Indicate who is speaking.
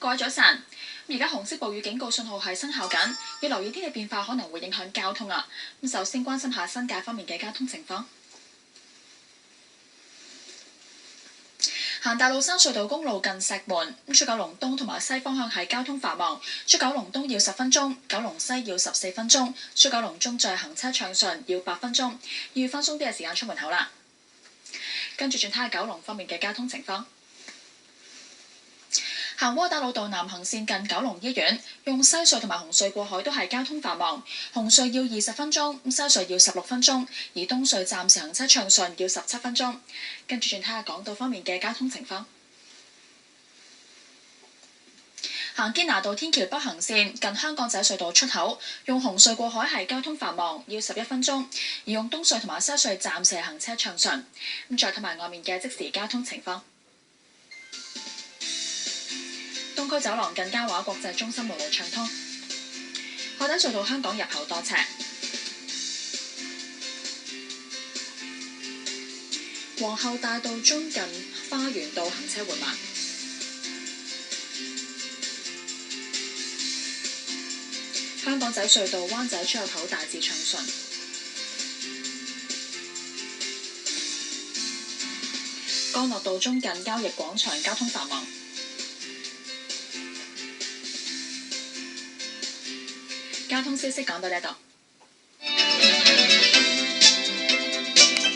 Speaker 1: 各位早晨，而家紅色暴雨警告信號係生效緊，要留意天氣變化可能會影響交通啊。咁首先關心下新界方面嘅交通情況。行大老山隧道公路近石門，出九龍東同埋西方向係交通繁忙，出九龍東要10分鐘，九龍西要14分鐘，出九龍中再行車暢順要8分鐘，要翻鬆啲嘅時間出門口啦。跟住轉睇下九龍方面嘅交通情況。行窩打老道南行線近九龍醫院，用西隧同埋紅隧過海都係交通繁忙，紅隧要20分鐘，西隧要16分鐘，而東隧暫時行車暢順要17分鐘。跟住轉睇下港島方面嘅交通情況。行堅拿道天橋北行線近香港仔隧道出口，用紅隧過海係交通繁忙，要11分鐘，而用東隧同埋西隧暫時行車暢順。咁再睇埋外面嘅即時交通情況。東區走廊近嘉華國際中心路暢通，海底隧道香港入口多車，皇后大道中近花園道行車緩慢，香港仔隧道灣仔出入口大致暢順，干諾道中近交易廣場交通繁忙。交通消息講到呢度。